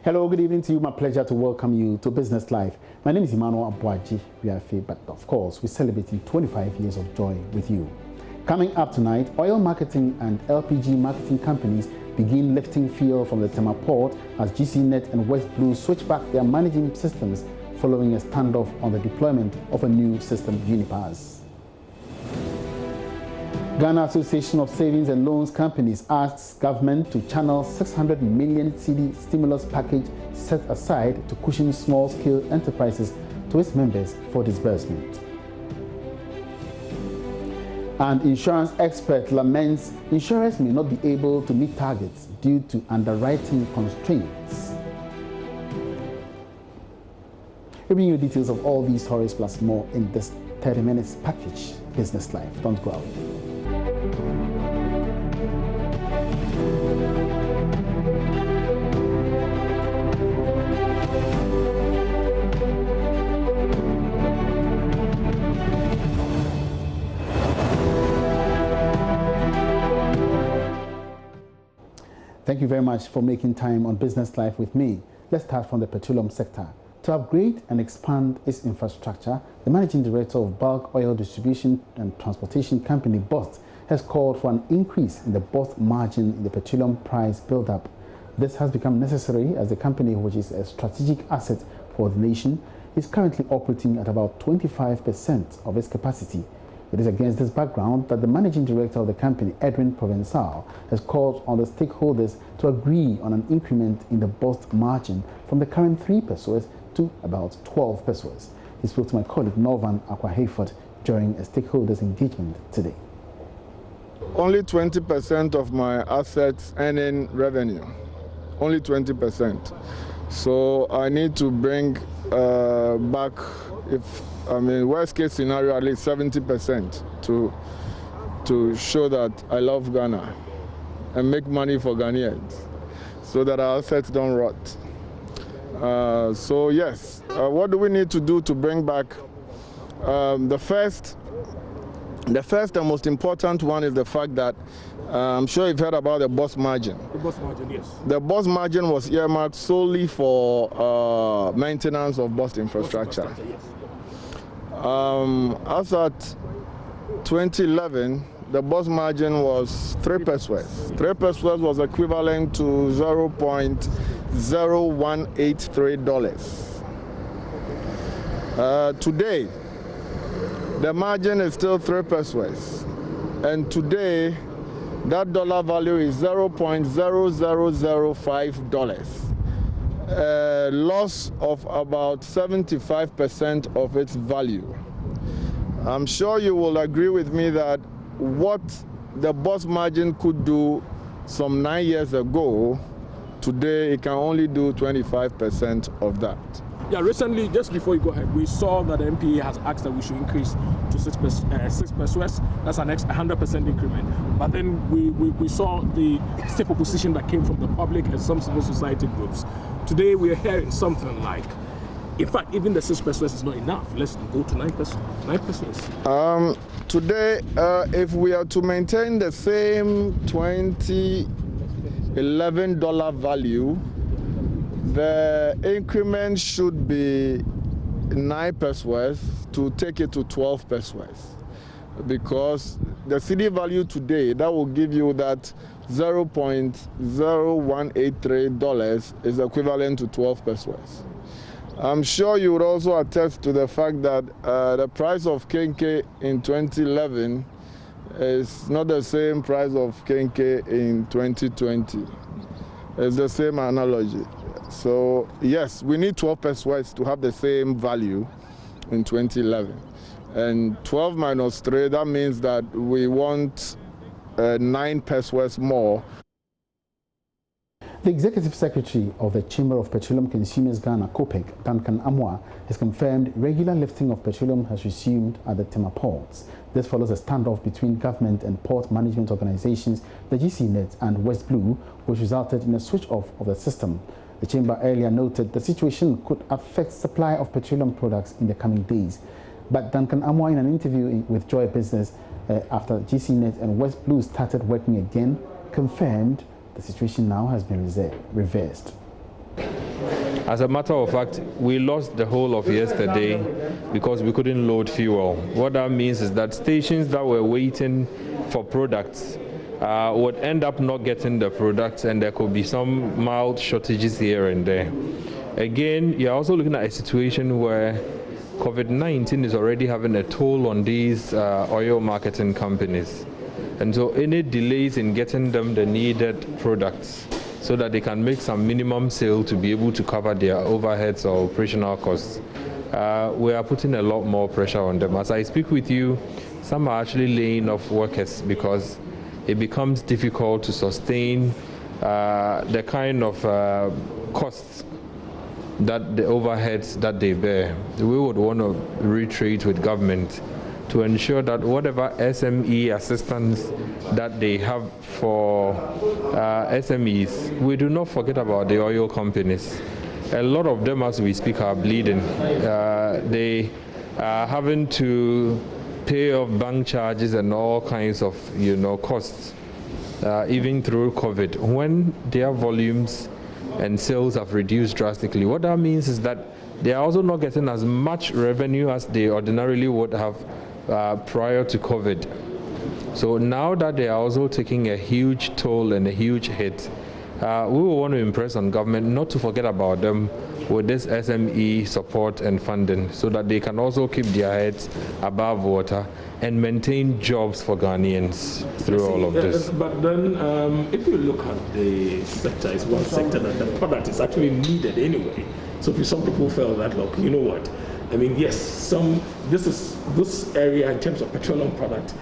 Hello, good evening to you. My pleasure to welcome you to Business Life. My name is Aboagye-Wiafe, but of course, we're celebrating 25 years of joy with you. Coming up tonight, oil marketing and LPG marketing companies begin lifting fuel from the Tema port as GCNet and West Blue switch back their managing systems following a standoff on the deployment of a new system, Unipass. Ghana Association of Savings and Loans Companies asks government to channel 600 million cedi stimulus package set aside to cushion small-scale enterprises to its members for disbursement. And insurance expert laments insurers may not be able to meet targets due to underwriting constraints. We bring you details of all these stories plus more in this 30 minutes package, Business Life. Don't go out. Thank you very much for making time on Business Life with me. Let's start from the petroleum sector. To upgrade and expand its infrastructure, the Managing Director of Bulk Oil Distribution and Transportation Company, BOST, has called for an increase in the BOST margin in the petroleum price build-up. This has become necessary as the company, which is a strategic asset for the nation, is currently operating at about 25% of its capacity. It is against this background that the Managing Director of the company, Edwin Provençal, has called on the stakeholders to agree on an increment in the BOST margin from the current 3 pesos to about 12 pesos. He spoke to my colleague Norvan Aquahayford during a stakeholders engagement today. Only 20% of my assets earning revenue, only 20%. So I need to bring back, worst case scenario, at least 70% to show that I love Ghana and make money for Ghanaians so that our assets don't rot. So yes, what do we need to do to bring back? The first and most important one is the fact that I'm sure you've heard about the BOST margin. The BOST margin, yes. The BOST margin was earmarked solely for maintenance of BOST infrastructure. Yes. As at 2011, the BOST margin was 3 pesos. 3 pesos was equivalent to $0.0183. Today, the margin is still 3 pesos, and today that dollar value is $0.0005. A loss of about 75% of its value. I'm sure you will agree with me that what the BOST margin could do some 9 years ago, today it can only do 25% of that. Yeah, recently, just before you go ahead, we saw that the MPA has asked that we should increase to 6 pesos. That's an 100% increment. But then we saw the stiff opposition that came from the public and some civil society groups. Today, we are hearing something like, in fact, even the 6 pesos is not enough. Let's go to 9 pesos. 9 pesos. Today, if we are to maintain the same $2011 value, the increment should be 9 pesos to take it to 12 pesos, because the cedi value today, that will give you that $0.0183 is equivalent to 12 pesos. I'm sure you would also attest to the fact that the price of kenke in 2011 is not the same price of kenke in 2020. It's the same analogy. So yes, we need 12 pesos to have the same value in 2011. And 12 minus 3, that means that we want 9 pesos more. The Executive Secretary of the Chamber of Petroleum Consumers Ghana, COPEC, Duncan Amwa, has confirmed regular lifting of petroleum has resumed at the Tema ports. This follows a standoff between government and port management organizations, the GCNet and West Blue, which resulted in a switch off of the system. The Chamber earlier noted the situation could affect supply of petroleum products in the coming days. But Duncan Amwa, in an interview with Joy Business after GCNet and West Blue started working again, confirmed the situation now has been reversed. As a matter of fact, we lost the whole of yesterday because we couldn't load fuel. What that means is that stations that were waiting for products would end up not getting the products, and there could be some mild shortages here and there. Again, you're also looking at a situation where COVID-19 is already having a toll on these oil marketing companies. And so any delays in getting them the needed products so that they can make some minimum sale to be able to cover their overheads or operational costs, we are putting a lot more pressure on them. As I speak with you, some are actually laying off workers because it becomes difficult to sustain the kind of costs that the overheads that they bear. We would want to reiterate with government to ensure that whatever SME assistance that they have for SMEs, we do not forget about the oil companies. A lot of them, as we speak, are bleeding. They are having to pay off bank charges and all kinds of costs, even through COVID. When their volumes and sales have reduced drastically, what that means is that they are also not getting as much revenue as they ordinarily would have prior to COVID. So now that they are also taking a huge toll and a huge hit, we will want to impress on government not to forget about them with this SME support and funding so that they can also keep their heads above water and maintain jobs for Ghanaians through all of this. But then if you look at the sector, it's one sector that the product is actually needed anyway. So some people felt that, look, you know what, I mean, yes, this area in terms of petroleum product,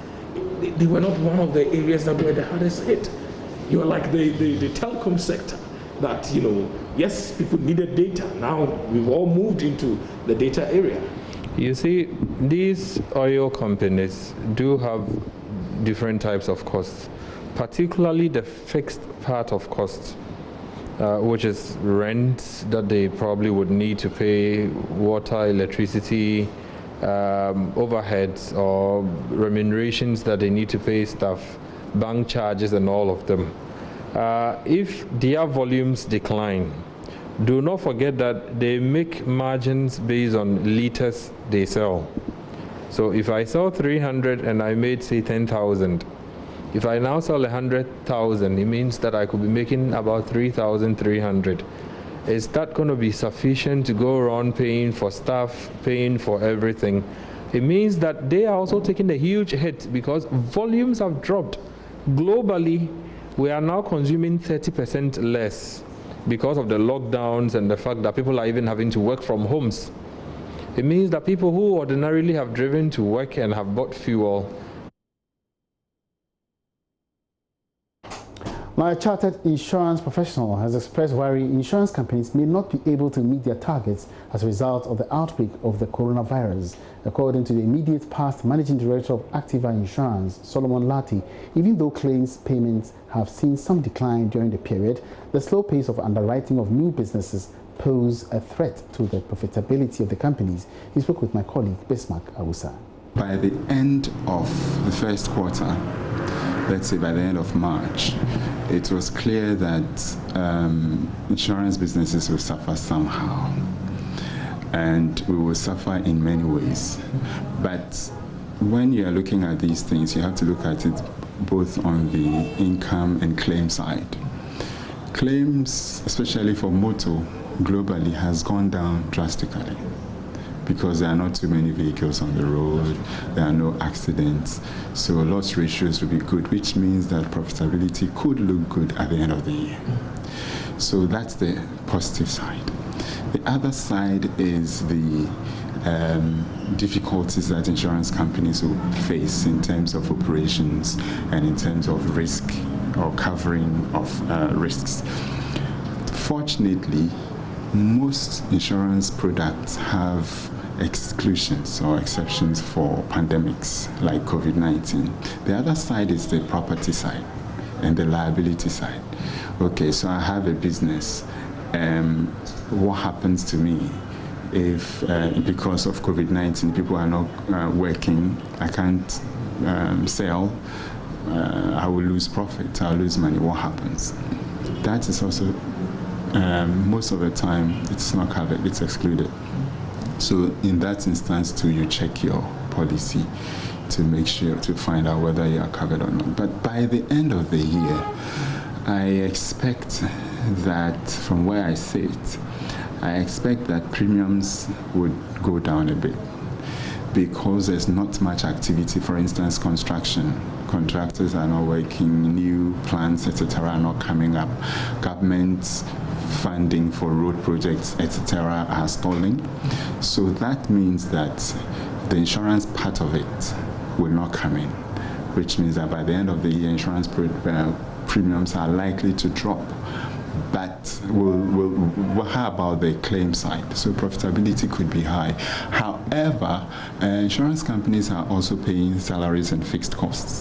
they were not one of the areas that were the hardest hit. You are like the telecom sector that, yes, people needed data. Now we've all moved into the data area. You see, these oil companies do have different types of costs, particularly the fixed part of costs, which is rent that they probably would need to pay, water, electricity, overheads or remunerations that they need to pay staff, bank charges and all of them. If their volumes decline, do not forget that they make margins based on liters they sell. So if I sell 300 and I made, say, 10,000, if I now sell 100,000, it means that I could be making about 3,300. Is that going to be sufficient to go around paying for staff, paying for everything? It means that they are also taking a huge hit because volumes have dropped. Globally, we are now consuming 30% less because of the lockdowns and the fact that people are even having to work from homes. It means that people who ordinarily have driven to work and have bought fuel. Now, a chartered insurance professional has expressed worry insurance companies may not be able to meet their targets as a result of the outbreak of the coronavirus. According to the immediate past managing director of Activa Insurance, Solomon Lati, even though claims payments have seen some decline during the period, the slow pace of underwriting of new businesses pose a threat to the profitability of the companies. He spoke with my colleague, Bismarck Awusa. By the end of the first quarter, let's say by the end of March, it was clear that insurance businesses will suffer somehow. And we will suffer in many ways. But when you are looking at these things, you have to look at it both on the income and claim side. Claims, especially for motor, globally has gone down drastically because there are not too many vehicles on the road, there are no accidents, so loss ratios will be good, which means that profitability could look good at the end of the year. So that's the positive side. The other side is the difficulties that insurance companies will face in terms of operations and in terms of risk or covering of risks. Fortunately, most insurance products have exclusions or exceptions for pandemics like COVID-19. The other side is the property side and the liability side. Okay, so I have a business. What happens to me if, because of COVID-19, people are not working, I can't sell, I will lose profit, I'll lose money, what happens? That is also most of the time it's not covered, it's excluded. So in that instance too, you check your policy to make sure to find out whether you are covered or not. But by the end of the year, I expect that, from where I sit, I expect that premiums would go down a bit because there's not much activity. For instance, construction. Contractors are not working, new plants, etc. are not coming up. Government funding for road projects, etc. are stalling. So that means that the insurance part of it will not come in, which means that by the end of the year, insurance premiums are likely to drop. But how about the claim side? So profitability could be high. However, insurance companies are also paying salaries and fixed costs.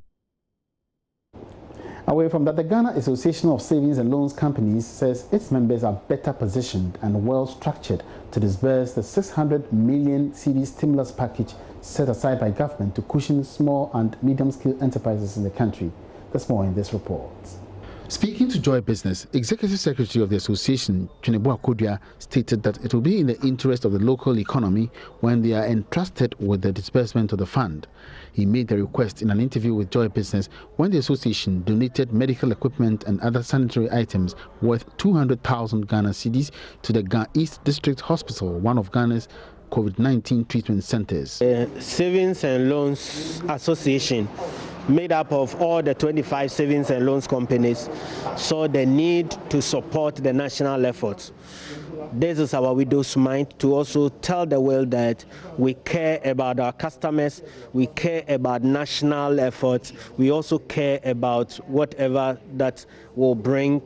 Away from that, the Ghana Association of Savings and Loans Companies says its members are better positioned and well structured to disburse the 600 million cedi stimulus package set aside by government to cushion small and medium-scale enterprises in the country. There's more in this report. Speaking to Joy Business, Executive Secretary of the Association, Aboagye-Wiafe, stated that it will be in the interest of the local economy when they are entrusted with the disbursement of the fund. He made the request in an interview with Joy Business when the association donated medical equipment and other sanitary items worth 200,000 Ghana cedis to the Ga East District Hospital, one of Ghana's COVID-19 treatment centers. The Savings and Loans Association, made up of all the 25 savings and loans companies, saw the need to support the national efforts. This is our widow's mind to also tell the world that we care about our customers, we care about national efforts, we also care about whatever that will bring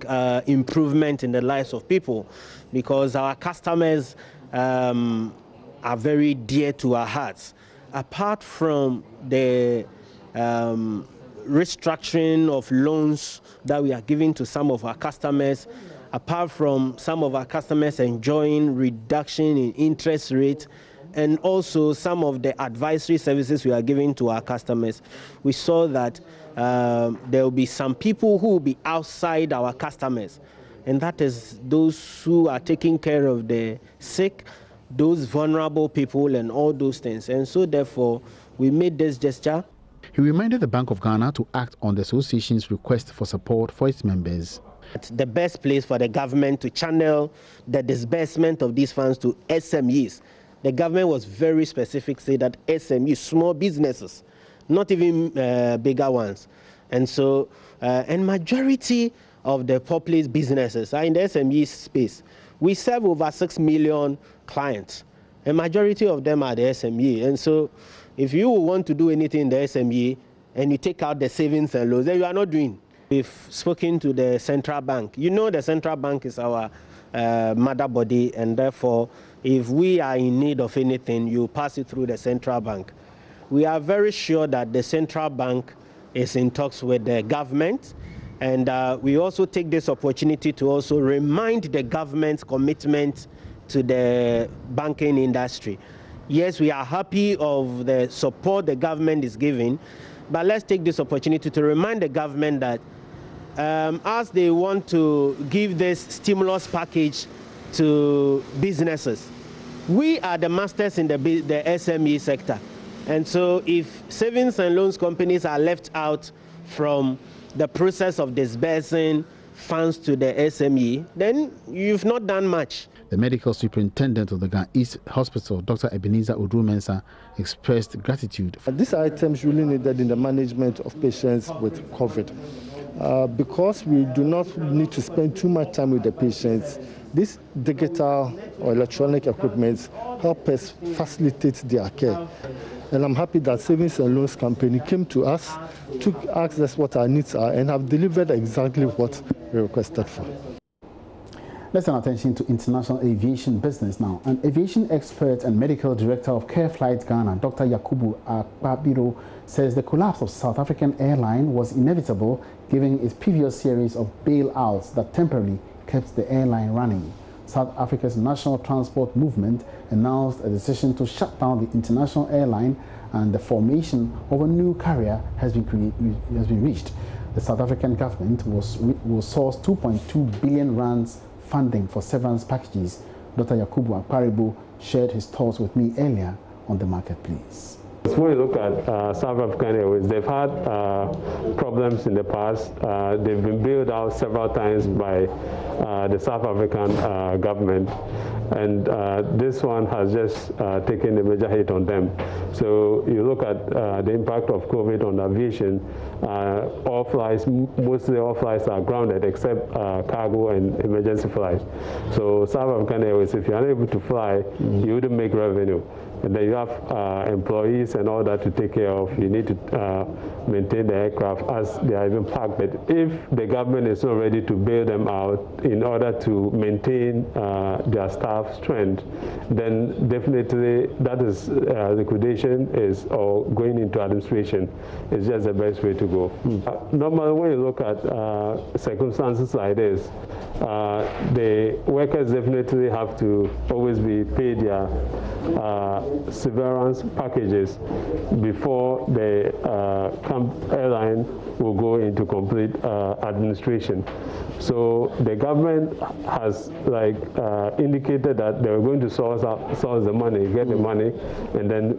improvement in the lives of people, because our customers are very dear to our hearts. Apart from the restructuring of loans that we are giving to some of our customers, apart from some of our customers enjoying reduction in interest rate, and also some of the advisory services we are giving to our customers, we saw that there will be some people who will be outside our customers, and that is those who are taking care of the sick, those vulnerable people and all those things. And so therefore we made this gesture. He reminded the Bank of Ghana to act on the association's request for support for its members. The best place for the government to channel the disbursement of these funds to SMEs. The government was very specific, say that SMEs, small businesses, not even bigger ones. And so, and majority of the populist businesses are in the SME space. We serve over 6 million clients, and majority of them are the SME. And so, if you want to do anything in the SME and you take out the savings and loans, then you are not doing. We've spoken to the central bank. You know, the central bank is our mother body, and therefore, if we are in need of anything, you pass it through the central bank. We are very sure that the central bank is in talks with the government, and we also take this opportunity to also remind the government's commitment to the banking industry. Yes, we are happy of the support the government is giving, but let's take this opportunity to remind the government that as they want to give this stimulus package to businesses, we are the masters in the SME sector. And so if savings and loans companies are left out from the process of disbursing funds to the SME, then you've not done much. The medical superintendent of the Ga East Hospital, Dr. Ebenezer Odru-Mensah, expressed gratitude. These items really needed in the management of patients with COVID. Because we do not need to spend too much time with the patients, these digital or electronic equipment help us facilitate their care. And I'm happy that Savings and Loans Company came to us, asked us what our needs are, and have delivered exactly what we requested for. Let's turn attention to international aviation business now. An aviation expert and medical director of Care Flight Ghana, Dr. Yakubu Akpabiro, says the collapse of South African airline was inevitable given its previous series of bailouts that temporarily kept the airline running. South Africa's National Transport Movement announced a decision to shut down the international airline, and the formation of a new carrier has been reached. The South African government will source 2.2 billion rands funding for severance packages. Dr. Yakubu Akparibo shared his thoughts with me earlier on the marketplace. When you look at South African Airways, they've had problems in the past. They've been bailed out several times by the South African government, and this one has just taken a major hit on them. So you look at the impact of COVID on aviation. All flights, mostly all flights are grounded except cargo and emergency flights. So South African Airways, if you're unable to fly, you wouldn't make revenue. And then you have employees and all that to take care of. You need to maintain the aircraft as they are even parked. But if the government is not ready to bail them out in order to maintain their staff strength, then definitely that is liquidation or going into administration is just the best way to go. Normally, when you look at circumstances like this, the workers definitely have to always be paid their severance packages before the airline will go into complete administration. So the government has indicated that they were going to source the money, get the money, and then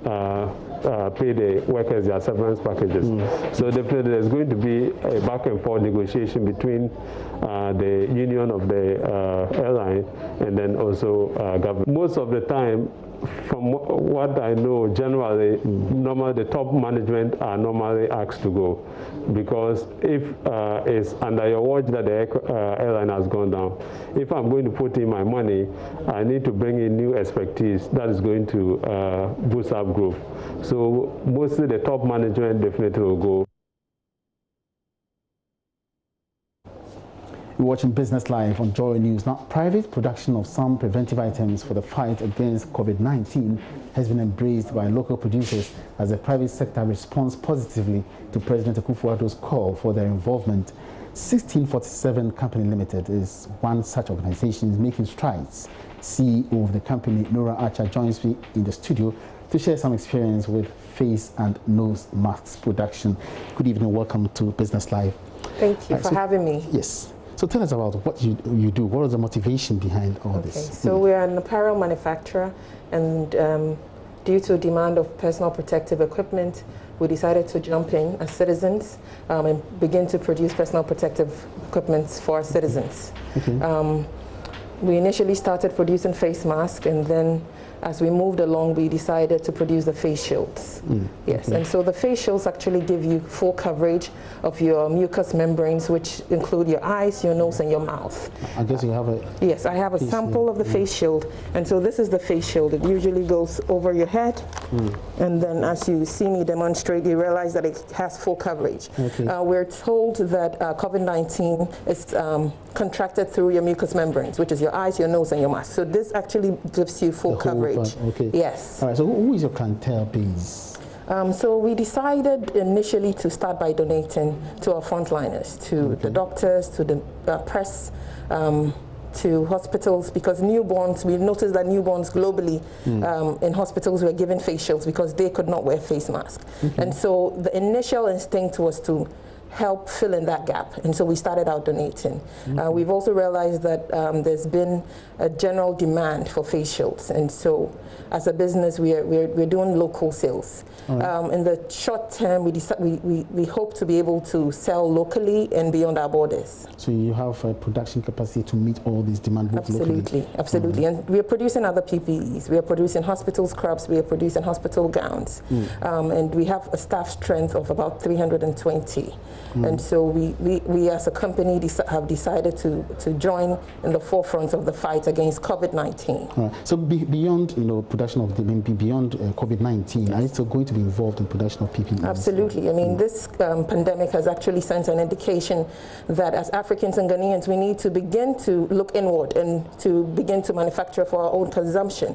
pay the workers their severance packages. So definitely there's going to be a back and forth negotiation between the union of the airline and then also government. Most of the time, from what I know, generally, normally the top management are normally asked to go, because if it's under your watch that the airline has gone down, if I'm going to put in my money, I need to bring in new expertise that is going to boost up growth. So mostly the top management definitely will go. You're watching Business Live on JoyNews. Now, private production of some preventive items for the fight against COVID-19 has been embraced by local producers as the private sector responds positively to President Akufo-Addo's call for their involvement. 1647 Company Limited is one such organization making strides. CEO of the company, Nora Archer, joins me in the studio to share some experience with face and nose masks production. Good evening, welcome to Business Live. Thank you for having me. Yes. So tell us about what you do. What is the motivation behind all this? So we're an apparel manufacturer, and due to demand of personal protective equipment, we decided to jump in as citizens and begin to produce personal protective equipment for our citizens. We initially started producing face masks, and then as we moved along, we decided to produce the face shields. And so the face shields actually give you full coverage of your mucous membranes, which include your eyes, your nose, and your mouth. I guess you have a... Yes, I have a sample of the face shield, and so this is the face shield. It usually goes over your head, and then as you see me demonstrate, you realize that it has full coverage. We're told that COVID-19 is contracted through your mucous membranes, which is your eyes, your nose, and your mouth. So this actually gives you full coverage. Yes. All right, so who is your clientele base? So we decided initially to start by donating to our frontliners, to the doctors, to the press, to hospitals, because newborns, we noticed that newborns globally in hospitals were given face shields because they could not wear face masks. And so the initial instinct was to help fill in that gap, and so we started out donating. We've also realized that there's been a general demand for face shields, and so as a business we're doing local sales. In the short term, we hope to be able to sell locally and beyond our borders. So you have a production capacity to meet all these demands locally? Absolutely. And we are producing other PPEs. We are producing hospital scrubs, we are producing hospital gowns, and we have a staff strength of about 320. And so we as a company have decided to join in the forefront of the fight against COVID-19. So beyond production of beyond COVID-19, are you still going to be involved in production of PPEs? Absolutely. I mean, this pandemic has actually sent an indication that as Africans and Ghanaians, we need to begin to look inward and to begin to manufacture for our own consumption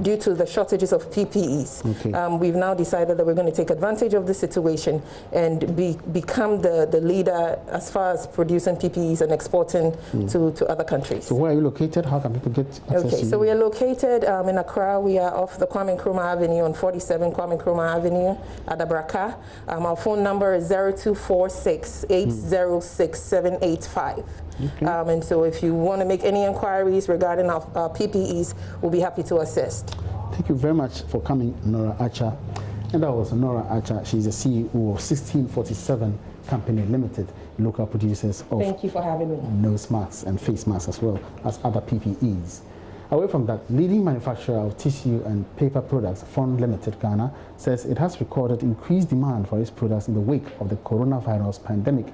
due to the shortages of PPEs. We've now decided that we're going to take advantage of the situation and become become the leader as far as producing PPEs and exporting to other countries. So where are you located? How can people get access to you? So we are located in Accra. We are off the Kwame Nkrumah Avenue on 47 Kwame Nkrumah Avenue at Abraka. Our phone number is 0246-806-785. Okay. And so if you want to make any inquiries regarding our PPEs, we'll be happy to assist. Thank you very much for coming, Nora Acha. And that was Nora Acha. She's the CEO of 1647 Company Limited, local producers of Thank you for having me. Nose masks and face masks as well as other PPEs. Away from that, leading manufacturer of tissue and paper products, Fond Limited Ghana, says it has recorded increased demand for its products in the wake of the coronavirus pandemic.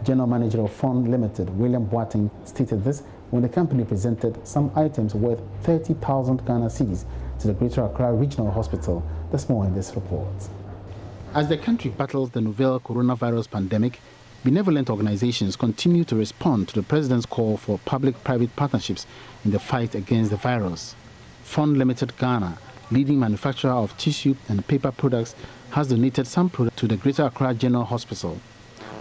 General Manager of Fond Limited, William Boateng, stated this when the company presented some items worth 30,000 Ghana cedis to the Greater Accra Regional Hospital. There's more in this report. As the country battles the novel coronavirus pandemic, benevolent organizations continue to respond to the President's call for public-private partnerships in the fight against the virus. Fond Limited Ghana, leading manufacturer of tissue and paper products, has donated some products to the Greater Accra General Hospital.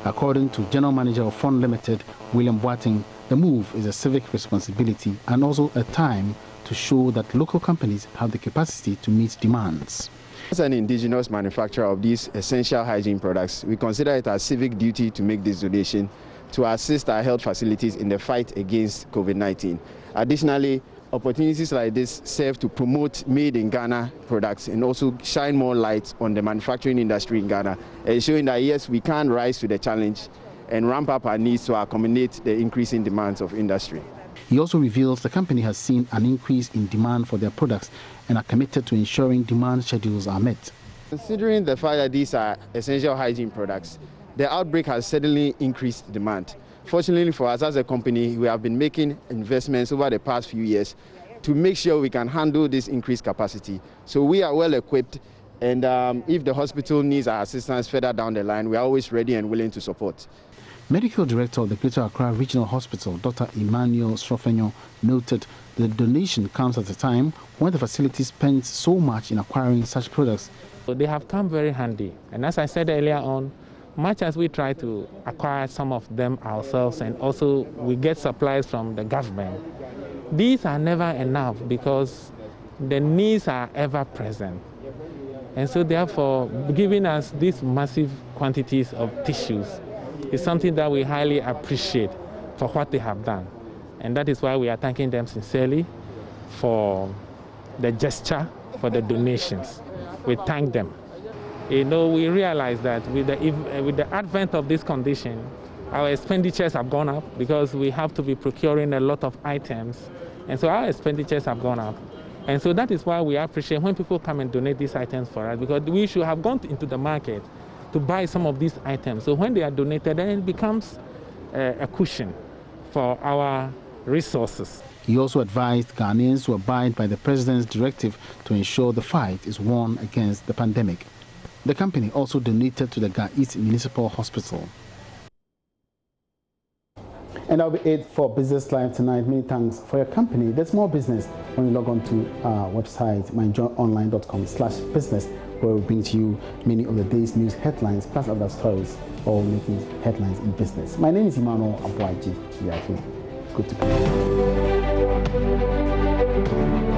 According to General Manager of Fond Limited, William Boateng, the move is a civic responsibility and also a time to show that local companies have the capacity to meet demands. As an indigenous manufacturer of these essential hygiene products, we consider it our civic duty to make this donation to assist our health facilities in the fight against COVID-19. Additionally, opportunities like this serve to promote made in Ghana products and also shine more light on the manufacturing industry in Ghana, showing that yes, we can rise to the challenge and ramp up our needs to accommodate the increasing demands of industry. He also reveals the company has seen an increase in demand for their products and are committed to ensuring demand schedules are met. Considering the fact that these are essential hygiene products, the outbreak has suddenly increased demand. Fortunately for us as a company, we have been making investments over the past few years to make sure we can handle this increased capacity. So we are well equipped, and if the hospital needs our assistance further down the line, we are always ready and willing to support. Medical Director of the Greater Accra Regional Hospital, Dr. Emmanuel Srofenyo, noted the donation comes at a time when the facility spends so much in acquiring such products. They have come very handy, and as I said earlier on, much as we try to acquire some of them ourselves and also we get supplies from the government, these are never enough because the needs are ever present. And so therefore, giving us these massive quantities of tissues is something that we highly appreciate for what they have done. And that is why we are thanking them sincerely for the gesture, for the donations. We thank them. You know, we realize that with the advent of this condition, our expenditures have gone up because we have to be procuring a lot of items. And so our expenditures have gone up. And so that is why we appreciate when people come and donate these items for us, because we should have gone into the market to buy some of these items. So when they are donated, then it becomes a cushion for our resources. He also advised Ghanaians to abide by the President's directive to ensure the fight is won against the pandemic. The company also donated to the Ga East Municipal Hospital. And that'll be it for Business Live tonight. Many thanks for your company. There's more business when you log on to our website, myjoyonline.com/business, where we'll bring to you many of the day's news headlines, plus other stories, all making headlines in business. My name is Aboagye-Wiafe. Good to be here.